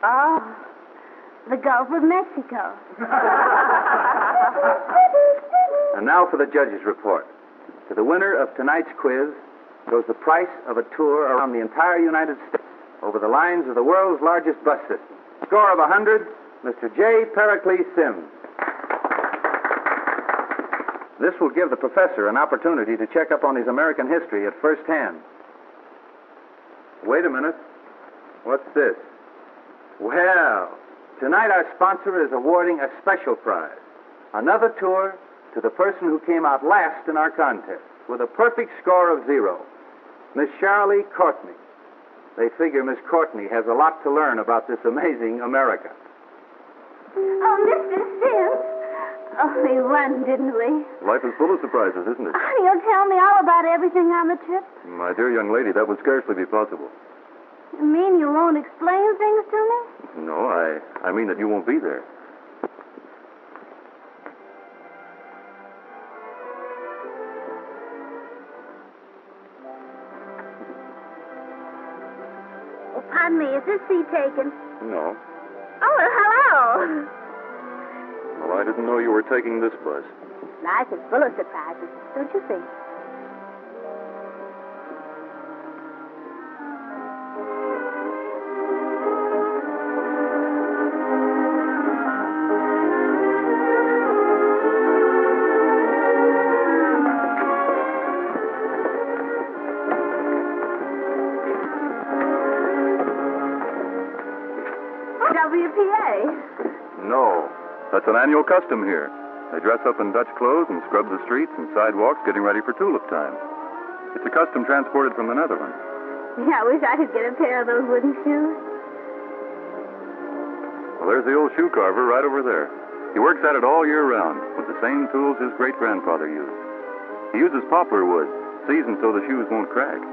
Oh, the Gulf of Mexico. And now for the judge's report. To the winner of tonight's quiz goes the price of a tour around the entire United States over the lines of the world's largest bus system. Score of 100, Mr. J. Pericles Sims. This will give the professor an opportunity to check up on his American history at first hand. Wait a minute. What's this? Well, tonight our sponsor is awarding a special prize. Another tour to the person who came out last in our contest with a perfect score of 0, Miss Shirley Courtney. They figure Miss Courtney has a lot to learn about this amazing America. Oh, Mr. Sims. Oh, we won, didn't we? Life is full of surprises, isn't it? Oh, you'll tell me all about everything on the trip? My dear young lady, that would scarcely be possible. You mean you won't explain things to me? No, I mean that you won't be there. Oh, pardon me, is this seat taken? No. Oh, well, hello. Well, I didn't know you were taking this bus. Life is full of surprises, don't you think? WPA. No. That's an annual custom here. They dress up in Dutch clothes and scrub the streets and sidewalks getting ready for tulip time. It's a custom transported from the Netherlands. Yeah, I wish I could get a pair of those wooden shoes. Well, there's the old shoe carver right over there. He works at it all year round with the same tools his great-grandfather used. He uses poplar wood, seasoned so the shoes won't crack.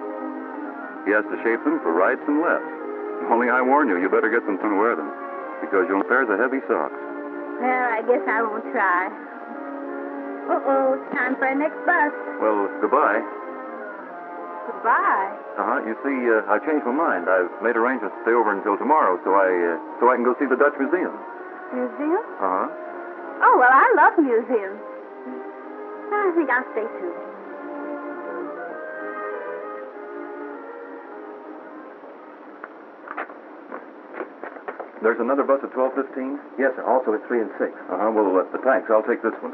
He has to shape them for rights and lefts. Only I warn you, you better get them to wear them, because you'll pairs of heavy socks. Well, I guess I won't try. Uh-oh, it's time for our next bus. Well, goodbye. Goodbye. You see, I changed my mind. I've made arrangements to stay over until tomorrow, so I can go see the Dutch Museum. Museum? Uh-huh. Oh, well, I love museums. I think I'll stay too. There's another bus at 12:15? Yes, sir. Also at 3 and 6. Well, thanks. I'll take this one.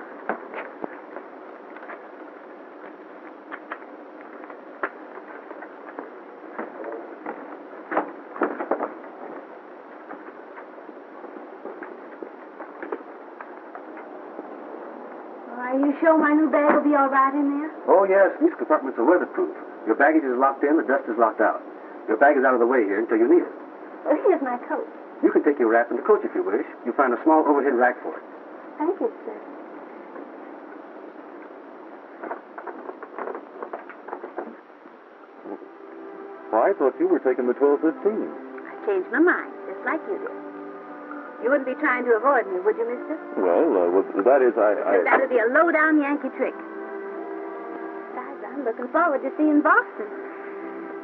Are you sure my new bag will be all right in there? Oh, yes. These compartments are weatherproof. Your baggage is locked in, the dust is locked out. Your bag is out of the way here until you need it. Well, here's my coat. You can take your wrap in the coach if you wish. You'll find a small overhead rack for it. Thank you, sir. Well, I thought you were taking the 12:15. I changed my mind, just like you did. You wouldn't be trying to avoid me, would you, mister? Well, that is, That would be a low-down Yankee trick. Besides, I'm looking forward to seeing Boston.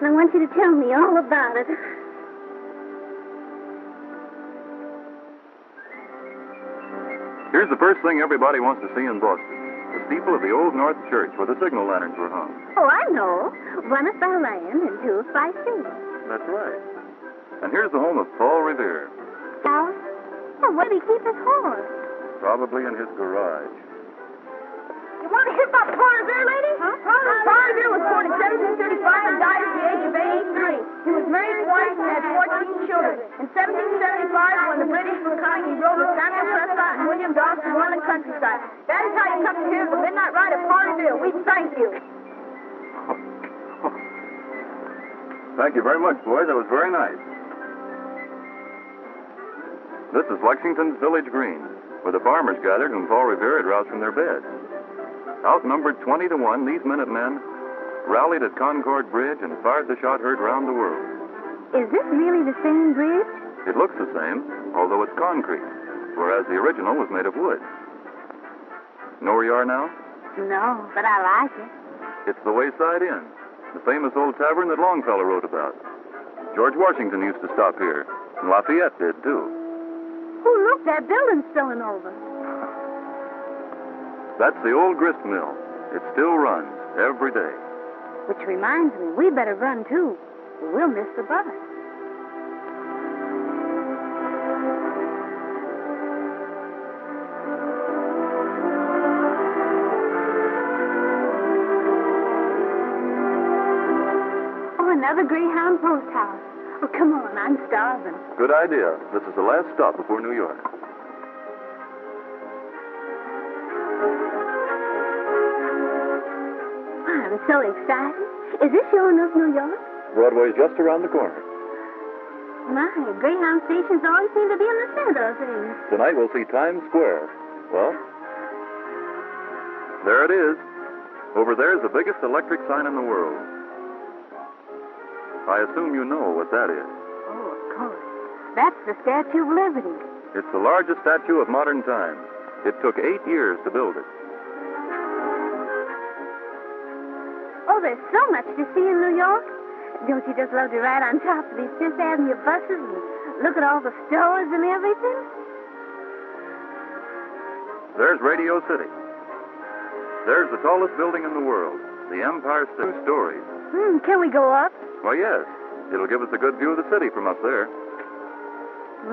And I want you to tell me all about it. Here's the first thing everybody wants to see in Boston. The steeple of the Old North Church where the signal lanterns were hung. Oh, I know. One is by land and two is by sea. That's right. And here's the home of Paul Revere. How? Oh, where did he keep his horse? Probably in his garage. You want to hear about Paul Revere, lady? Huh? Paul Revere was born in 1735 and died at the age of 83. He was married twice and had 14 children. In 1775, when the British were coming, he rode with Samuel Prescott and William Dawson on the countryside. That is how you come to hear the Midnight Ride at Paul Revere. We thank you. Thank you very much, boys. That was very nice. This is Lexington's village green, where the farmers gathered whom Paul Revere had roused from their beds. Outnumbered 20-1, these Minutemen rallied at Concord Bridge and fired the shot heard round the world. Is this really the same bridge? It looks the same, although it's concrete, whereas the original was made of wood. Know where you are now? No, but I like it. It's the Wayside Inn, the famous old tavern that Longfellow wrote about. George Washington used to stop here. And Lafayette did, too. Oh, look, that building's spilling over. That's the old grist mill. It still runs every day. Which reminds me, we better run, too. We'll miss the bus. Oh, another Greyhound post house. Oh, come on, I'm starving. Good idea. This is the last stop before New York. I'm so excited. Is this sure enough New York? Broadway's just around the corner. My, Greyhound stations always seem to be in the center of things. Tonight we'll see Times Square. Well, there it is. Over there's the biggest electric sign in the world. I assume you know what that is. Oh, of course. That's the Statue of Liberty. It's the largest statue of modern times. It took 8 years to build it. Oh, there's so much to see in New York. Don't you just love to ride on top of these Fifth Avenue buses and look at all the stores and everything? There's Radio City. There's the tallest building in the world, the Empire State. 2 stories. Can we go up? Why, yes. It'll give us a good view of the city from up there.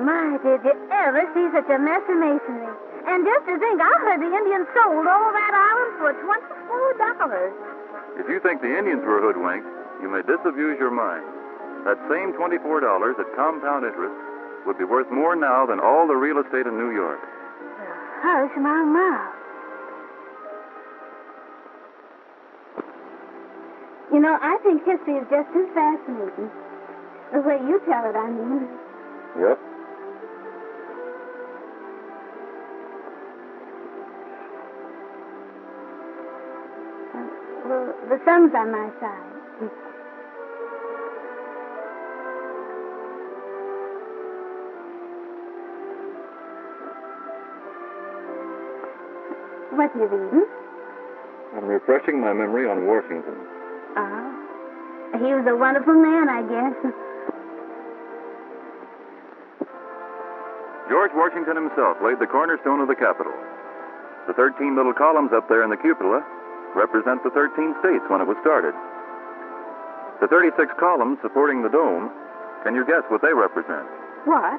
My, did you ever see such a mess of masonry? And just to think, I heard the Indians sold all that island for $24. If you think the Indians were hoodwinked, you may disabuse your mind. That same $24 at compound interest would be worth more now than all the real estate in New York. Hush my mouth. You know, I think history is just as fascinating. The way you tell it, I mean. Yep. Well, the sun's on my side. What you reading? I'm refreshing my memory on Washington. He was a wonderful man, I guess. George Washington himself laid the cornerstone of the Capitol. The 13 little columns up there in the cupola represent the 13 states when it was started. The 36 columns supporting the dome, can you guess what they represent? What?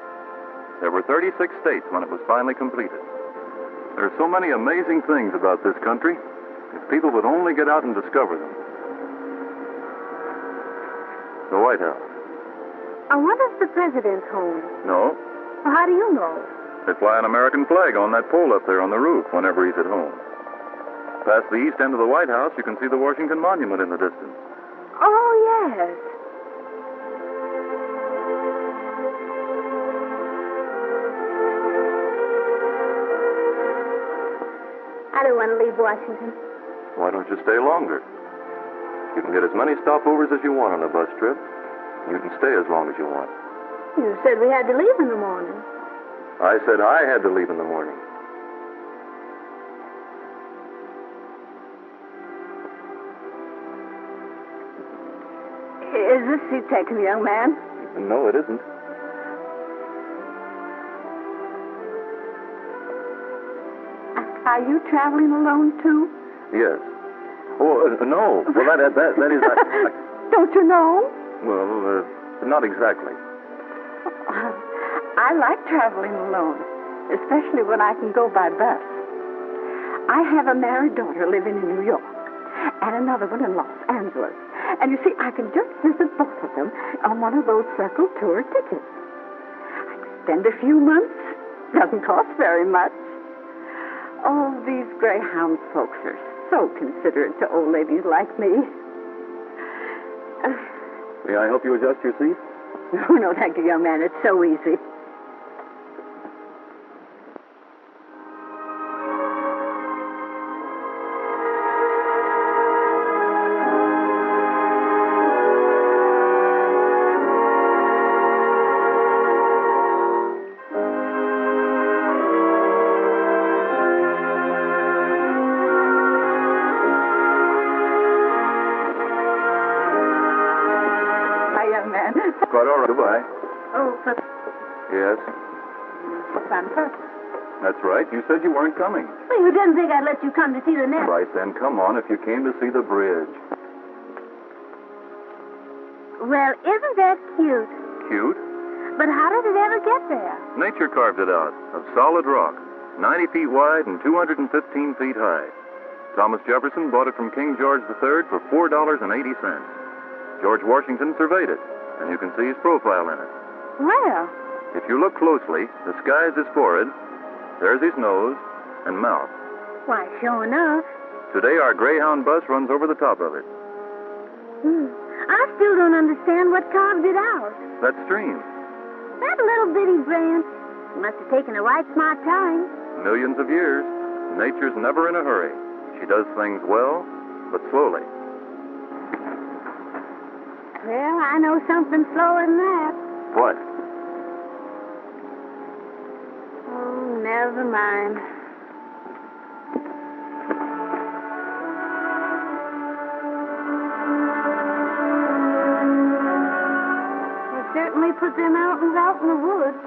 There were 36 states when it was finally completed. There are so many amazing things about this country, if people would only get out and discover them. The White House. What is the president's home? No, Well, how do you know? they fly an American flag on that pole up there on the roof whenever he's at home. Past the east end of the White House, you can see the Washington Monument in the distance. Oh, yes. I don't want to leave Washington. Why don't you stay longer? You can get as many stopovers as you want on a bus trip. You can stay as long as you want. You said we had to leave in the morning. I said I had to leave in the morning. Is this seat taken, young man? No, it isn't. Are you traveling alone, too? Yes. Oh, no. Well, that is... Don't you know? well, not exactly. I like traveling alone, especially when I can go by bus. I have a married daughter living in New York and another one in Los Angeles. And you see, I can just visit both of them on one of those circle tour tickets. I can spend a few months. Doesn't cost very much. Oh, these Greyhound folks are so considerate to old ladies like me. May I help you adjust your seat? Oh, no, thank you, young man. It's so easy. Quite all Oh, for Yes, on purpose. that's right. You said you weren't coming. Well, you didn't think I'd let you come to see the nest. Right then, come on if you came to see the bridge. Well, isn't that cute? Cute? But how did it ever get there? Nature carved it out of solid rock, 90 feet wide and 215 feet high. Thomas Jefferson bought it from King George III for $4.80. George Washington surveyed it, and you can see his profile in it. Well, If you look closely, the sky's his forehead, there's his nose and mouth. why, sure enough. Today, our Greyhound bus runs over the top of it. I still don't understand what carved it out. That stream, That little bitty branch must have taken a right smart time. millions of years. Nature's never in a hurry. She does things well, but slowly. Well, I know something slower than that. What? Oh, never mind. They certainly put their mountains out in the woods.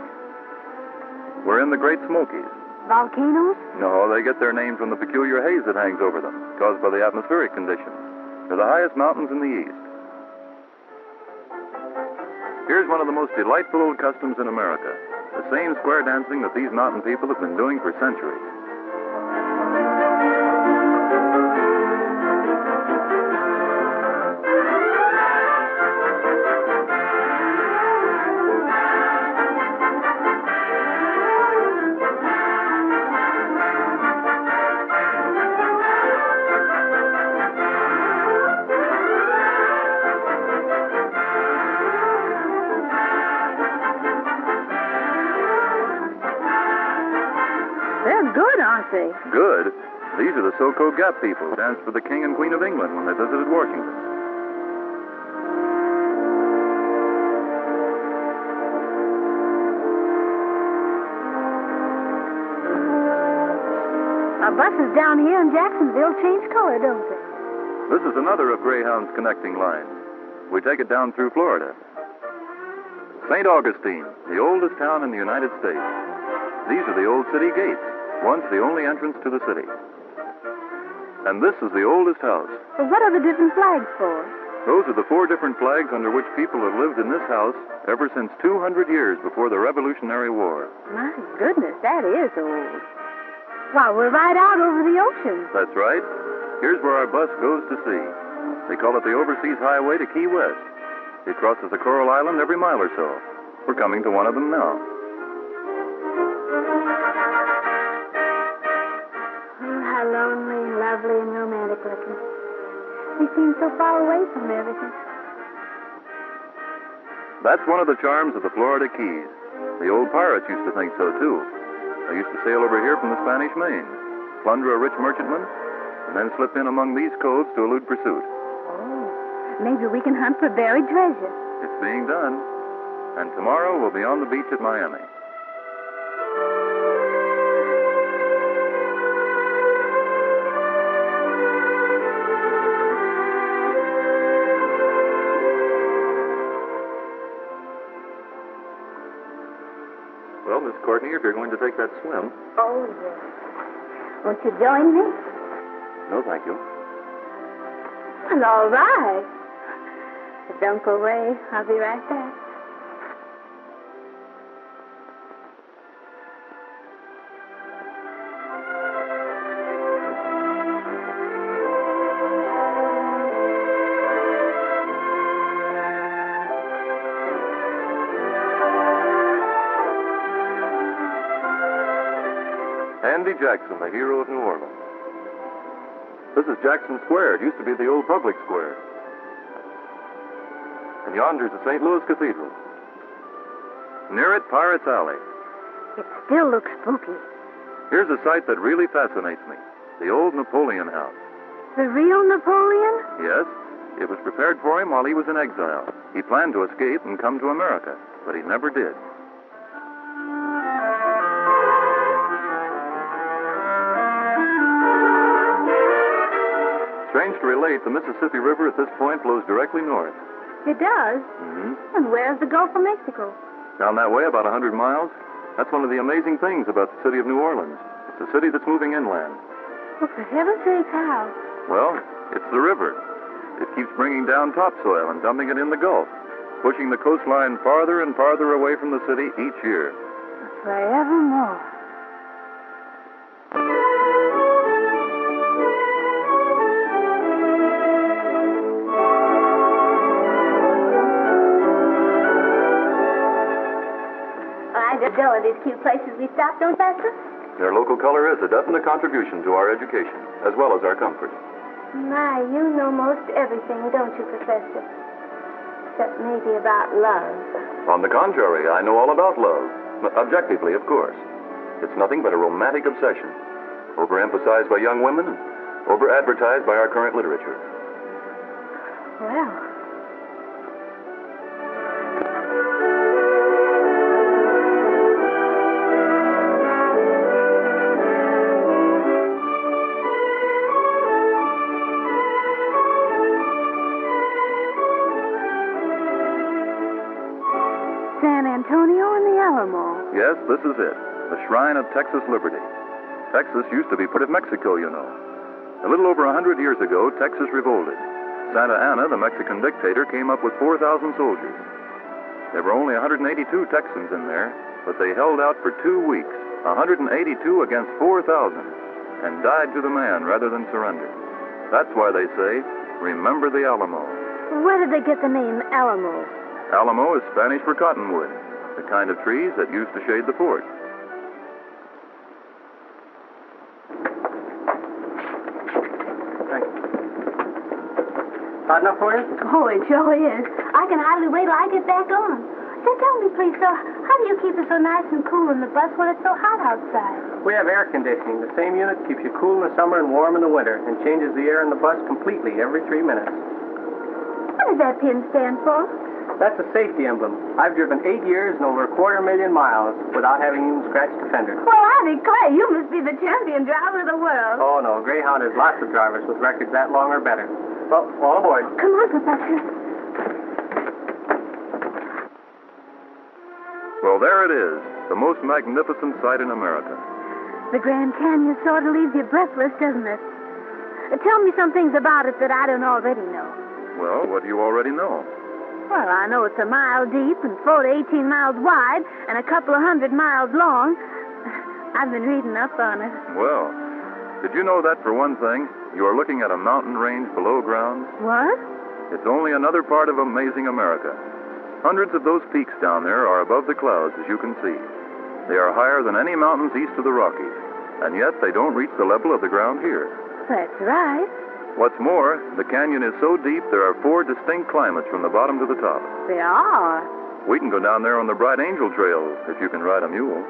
We're in the Great Smokies. Volcanoes? No, they get their name from the peculiar haze that hangs over them, caused by the atmospheric conditions. They're the highest mountains in the east. Here's one of the most delightful old customs in America. The same square dancing that these mountain people have been doing for centuries. They're good, aren't they? Good. These are the so-called Gap people who danced for the King and Queen of England when they visited Washington. Our buses down here in Jacksonville change color, don't they? This is another of Greyhound's connecting lines. We take it down through Florida. St. Augustine, the oldest town in the United States. These are the old city gates, once the only entrance to the city. And this is the oldest house. Well, what are the different flags for? Those are the 4 different flags under which people have lived in this house ever since 200 years before the Revolutionary War. My goodness, that is old. Why, we're right out over the ocean. That's right. Here's where our bus goes to sea. They call it the Overseas Highway to Key West. It crosses the Coral Island every mile or so. We're coming to one of them now. Oh, how lonely and lovely and romantic looking. We seem so far away from everything. That's one of the charms of the Florida Keys. The old pirates used to think so, too. They used to sail over here from the Spanish Main, plunder a rich merchantman, and then slip in among these coves to elude pursuit. Oh, maybe we can hunt for buried treasure. It's being done. And tomorrow we'll be on the beach at Miami. Well, Miss Courtney, if you're going to take that swim. Oh, yes. Won't you join me? No, thank you. Well, all right. But don't go away. I'll be right back. Andy Jackson, the hero of New Orleans. This is Jackson Square. It used to be the old public square. And yonder's the St. Louis Cathedral. Near it, Pirates Alley. It still looks spooky. Here's a sight that really fascinates me. The old Napoleon House. The real Napoleon? Yes, it was prepared for him while he was in exile. He planned to escape and come to America, but he never did. Strange to relate, the Mississippi River at this point flows directly north. It does. Mm-hmm. And where's the Gulf of Mexico? Down that way, about 100 miles, that's one of the amazing things about the city of New Orleans. It's a city that's moving inland. Well, for heaven's sake, how? Well, it's the river. It keeps bringing down topsoil and dumping it in the Gulf, pushing the coastline farther and farther away from the city each year. Forevermore. I just go to these cute places we stop, don't Pastor? Their local color is a definite contribution to our education, as well as our comfort. My, you know most everything, don't you, Professor? Except maybe about love. On the contrary, I know all about love. Objectively, of course. It's nothing but a romantic obsession, overemphasized by young women and over-advertised by our current literature. Well. San Antonio and the Alamo. Yes, this is it. The shrine of Texas liberty. Texas used to be part of Mexico, you know. A little over 100 years ago, Texas revolted. Santa Anna, the Mexican dictator, came up with 4,000 soldiers. There were only 182 Texans in there, but they held out for 2 weeks, 182 against 4,000, and died to the man rather than surrender. That's why they say, remember the Alamo. Where did they get the name Alamo? Alamo is Spanish for cottonwood, the kind of trees that used to shade the fort. Hot enough for you? Oh, it sure is. I can hardly wait till I get back on. Say, tell me, please, so how do you keep it so nice and cool in the bus when it's so hot outside? We have air conditioning. The same unit keeps you cool in the summer and warm in the winter and changes the air in the bus completely every 3 minutes. What does that pin stand for? That's a safety emblem. I've driven 8 years and over 250,000 miles without having even scratched a fender. Well, I declare, you must be the champion driver of the world. Oh, no. Greyhound has lots of drivers with records that long or better. Well, all aboard. Come on, Professor. Well, there it is, the most magnificent sight in America. The Grand Canyon sort of leaves you breathless, doesn't it? Tell me some things about it that I don't already know. Well, what do you already know? Well, I know it's a mile deep and 4 to 18 miles wide and a couple of 100 miles long. I've been reading up on it. Well, did you know that, for one thing, you are looking at a mountain range below ground? What? It's only another part of amazing America. Hundreds of those peaks down there are above the clouds, as you can see. They are higher than any mountains east of the Rockies, and yet they don't reach the level of the ground here. That's right. What's more, the canyon is so deep there are 4 distinct climates from the bottom to the top. There are. We can go down there on the Bright Angel Trail if you can ride a mule.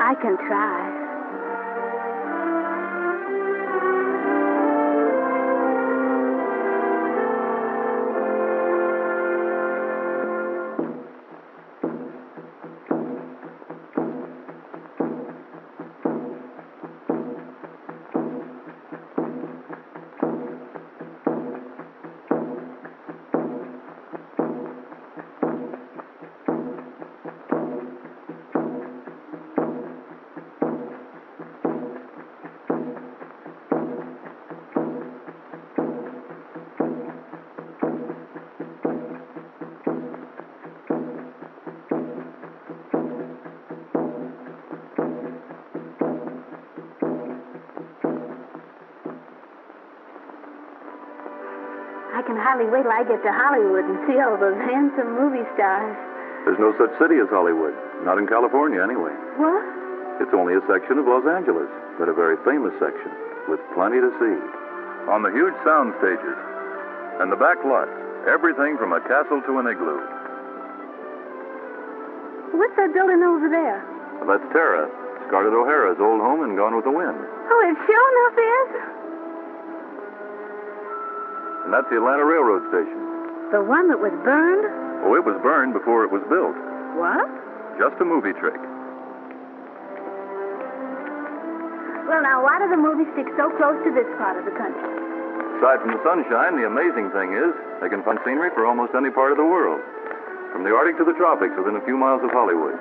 I can try. I can hardly wait till I get to Hollywood and see all those handsome movie stars. There's no such city as Hollywood. Not in California, anyway. What? It's only a section of Los Angeles, but a very famous section, with plenty to see. On the huge sound stages and the back lots, everything from a castle to an igloo. What's that building over there? Well, that's Terra, Scarlett O'Hara's old home in Gone with the Wind. Oh, it sure enough is. And that's the Atlanta Railroad Station. The one that was burned? Oh, it was burned before it was built. What? Just a movie trick. Well, now, why do the movies stick so close to this part of the country? Aside from the sunshine, the amazing thing is they can find scenery for almost any part of the world. from the Arctic to the tropics within a few miles of Hollywood.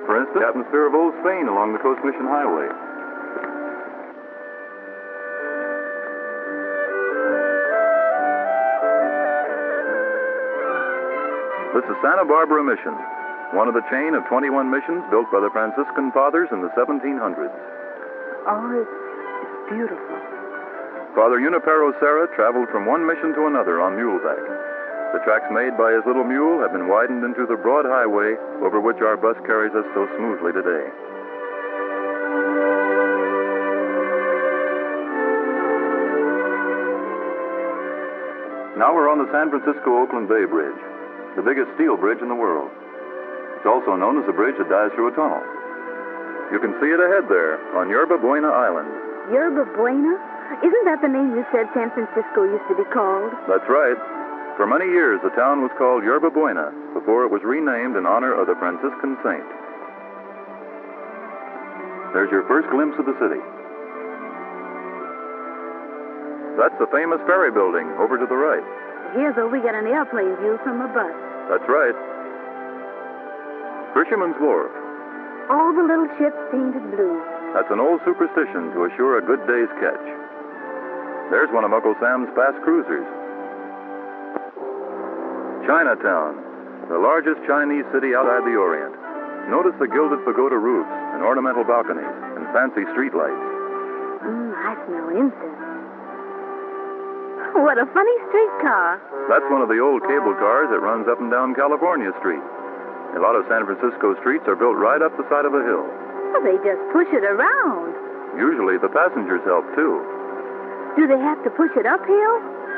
For instance, the atmosphere of Old Spain along the Coast Mission Highway. This is Santa Barbara Mission, one of the chain of 21 missions built by the Franciscan Fathers in the 1700s. Oh, it's beautiful. Father Junipero Serra traveled from one mission to another on muleback. The tracks made by his little mule have been widened into the broad highway over which our bus carries us so smoothly today. Now we're on the San Francisco-Oakland Bay Bridge, the biggest steel bridge in the world. It's also known as a bridge that dives through a tunnel. You can see it ahead there on Yerba Buena Island. Yerba Buena? Isn't that the name you said San Francisco used to be called? That's right. For many years, the town was called Yerba Buena before it was renamed in honor of the Franciscan saint. There's your first glimpse of the city. That's the famous ferry building over to the right. Here's where we get an airplane view from a bus. That's right. Fisherman's Wharf. All the little ships painted blue. That's an old superstition to assure a good day's catch. There's one of Uncle Sam's fast cruisers. Chinatown, the largest Chinese city outside the Orient. Notice the gilded pagoda roofs and ornamental balconies and fancy streetlights. I smell incense. What a funny streetcar. That's one of the old cable cars that runs up and down California Street. A lot of San Francisco streets are built right up the side of a hill. Well, they just push it around. Usually the passengers help too. Do they have to push it uphill?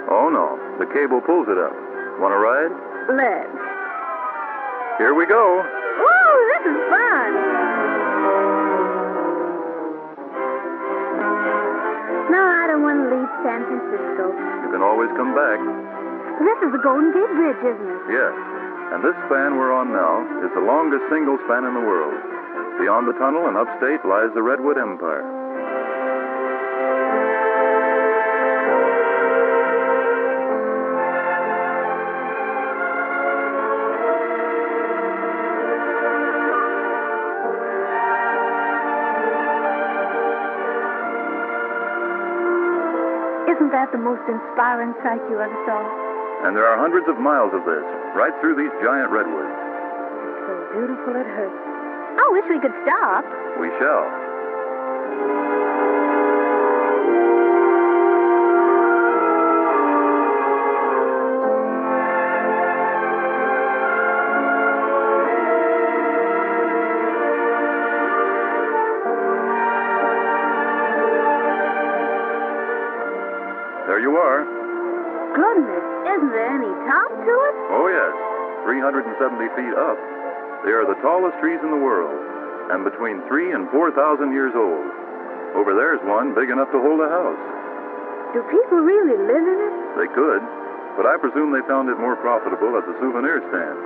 Oh no, the cable pulls it up. Want to ride? Let's. Here we go. Woo, this is fun. No, I don't want to leave San Francisco. You can always come back. This is the Golden Gate Bridge, isn't it? Yes. And this span we're on now is the longest single span in the world. Beyond the tunnel and upstate lies the Redwood Empire. Isn't that the most inspiring sight you ever saw? And there are hundreds of miles of this, right through these giant redwoods. It's so beautiful it hurts. I wish we could stop. We shall. There you are. Goodness, isn't there any top to it? Oh, yes. 370 feet up. They are the tallest trees in the world, and between 3,000 and 4,000 years old. Over there's one big enough to hold a house. Do people really live in it? They could, but I presume they found it more profitable as a souvenir stand.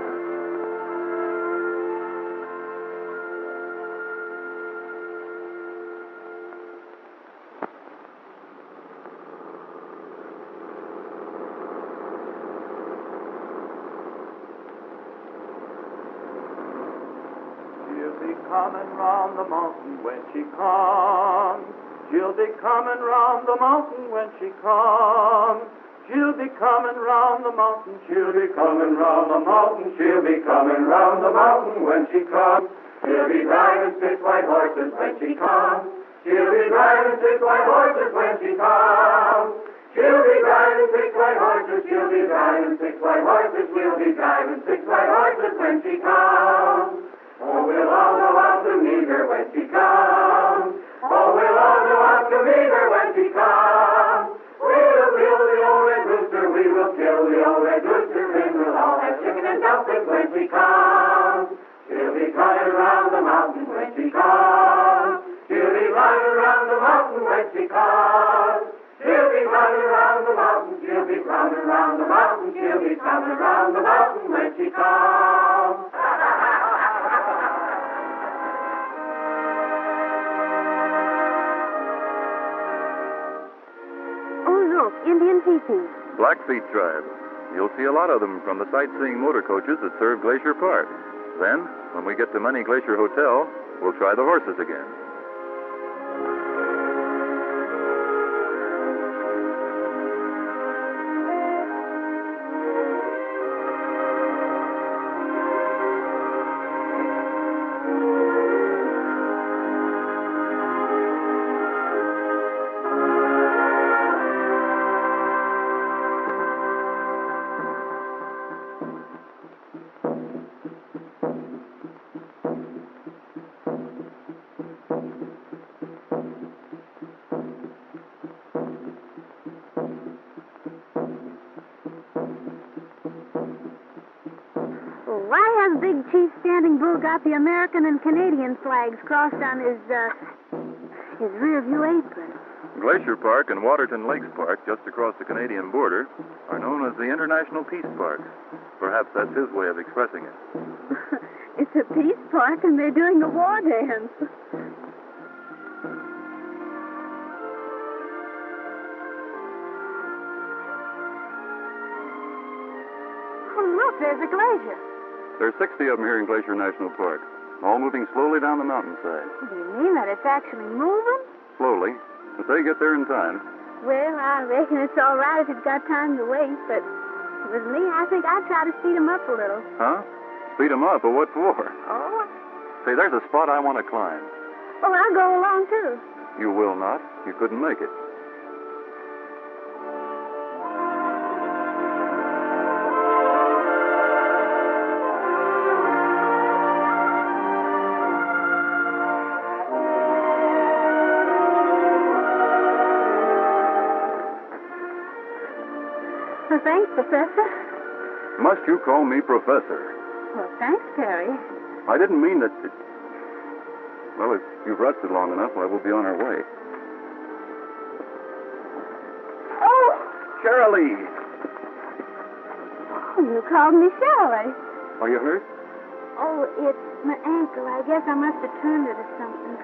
Coming round the mountain when she comes. She'll be coming round the mountain when she comes. She'll be coming round the mountain. She'll be coming round the mountain. She'll be coming round the mountain when she comes. She'll be driving 6 white horses when she comes. She'll be driving 6 white horses when she comes. She'll be driving 6 white horses. She'll be driving 6 white horses. She'll be driving 6 white horses when she comes. Oh, we'll all go out to meet her when she comes. Oh, we'll all go out to meet her when she comes. We'll kill the old red rooster, we will kill the old red rooster, and we'll all have chicken and dumplings when she comes. She'll be coming round the mountain when she comes. She'll be climbing round the mountain when she comes. She'll be climbing round the mountain, she'll be climbing round the mountain, she'll be climbing round the mountain when she comes. Indian teepees. Blackfeet tribe. You'll see a lot of them from the sightseeing motor coaches that serve Glacier Park. Then, when we get to Money Glacier Hotel, we'll try the horses again. Why has Big Chief Standing Bull got the American and Canadian flags crossed on his rear view apron? Glacier Park and Waterton Lakes Park, just across the Canadian border, are known as the International Peace Parks. Perhaps that's his way of expressing it. It's a peace park, and they're doing a war dance. Oh, look, there's a glacier. There's 60 of them here in Glacier National Park, all moving slowly down the mountainside. Do you mean that it's actually moving? Slowly, but they get there in time. Well, I reckon it's all right if it's got time to wait, but if it was me, I think I'd try to speed 'em up a little. Huh? Speed them up, but what for? Oh, Say, there's a spot I want to climb. well, I'll go along, too. You will not. You couldn't make it. Well, thanks, Professor. Must you call me Professor? Well, thanks, Terry. I didn't mean that... Well, if you've rested long enough, I will be on our way. Oh! Shirley! Oh, you called me Shirley. Are you hurt? Oh, it's my ankle. I guess I must have turned it or something.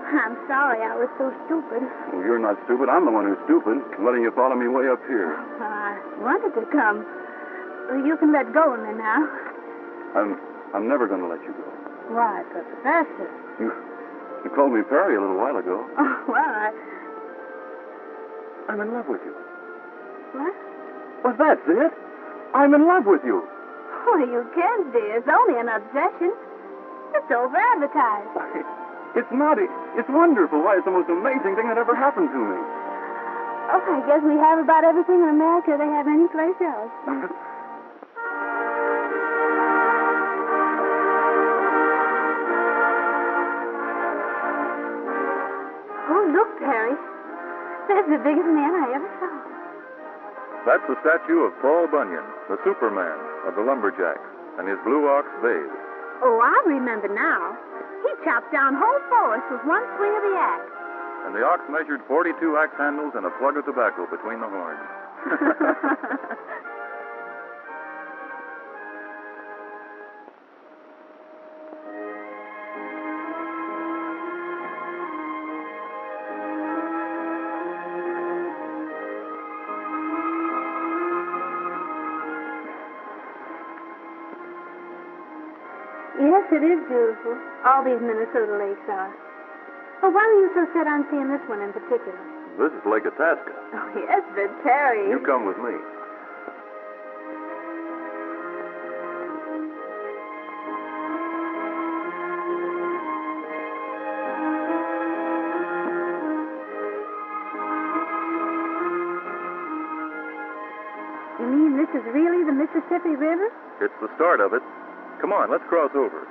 I'm sorry I was so stupid. Well, you're not stupid. I'm the one who's stupid, letting you follow me way up here. Well, I wanted to come. Well, you can let go of me now. I'm never going to let you go. Why, Professor? You called me Perry a little while ago. Oh, well, I'm in love with you. What? Well, that's it. I'm in love with you. Oh, you can't be. It's only an obsession. It's over-advertised. It's not. It's wonderful. Why, it's the most amazing thing that ever happened to me. Oh, I guess we have about everything in America they have any place else. Oh, look, Perry. There's the biggest man I ever saw. That's the statue of Paul Bunyan, the Superman of the lumberjacks, and his blue ox babe. Oh, I remember now. He chopped down whole forests with one swing of the axe. And the ox measured 42 axe handles and a plug of tobacco between the horns. Yes, it is beautiful. All these Minnesota lakes are. Oh, why are you so set on seeing this one in particular? This is Lake Itasca. Oh, yes, but Terry. You come with me. You mean this is really the Mississippi River? It's the start of it. Come on, let's cross over.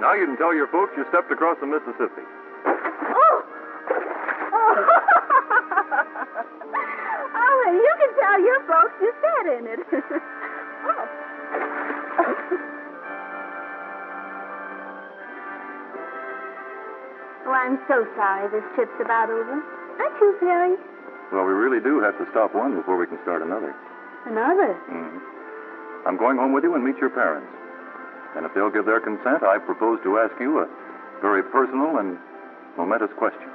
Now you can tell your folks you stepped across the Mississippi. Oh! Oh! Oh, and you can tell your folks you sat in it. Oh. Oh, I'm so sorry this trip's about over. Aren't you, Perry? Well, we really do have to stop one before we can start another. Another? Mm-hmm. I'm going home with you and meet your parents. And if they'll give their consent, I propose to ask you a very personal and momentous question.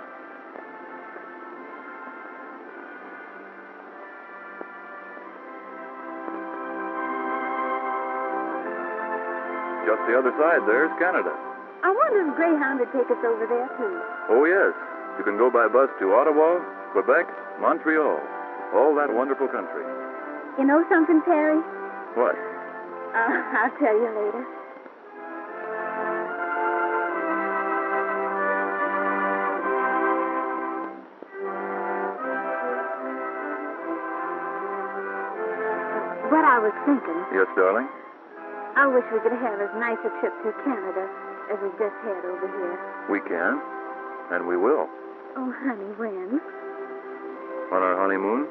Just the other side there's Canada. I wonder if Greyhound would take us over there, too. Oh, yes. You can go by bus to Ottawa, Quebec, Montreal. All that wonderful country. You know something, Terry? What? I'll tell you later. What I was thinking, Yes, darling? I wish we could have as nice a trip to Canada as we just had over here. We can. And we will. Oh, honey, when? On our honeymoon?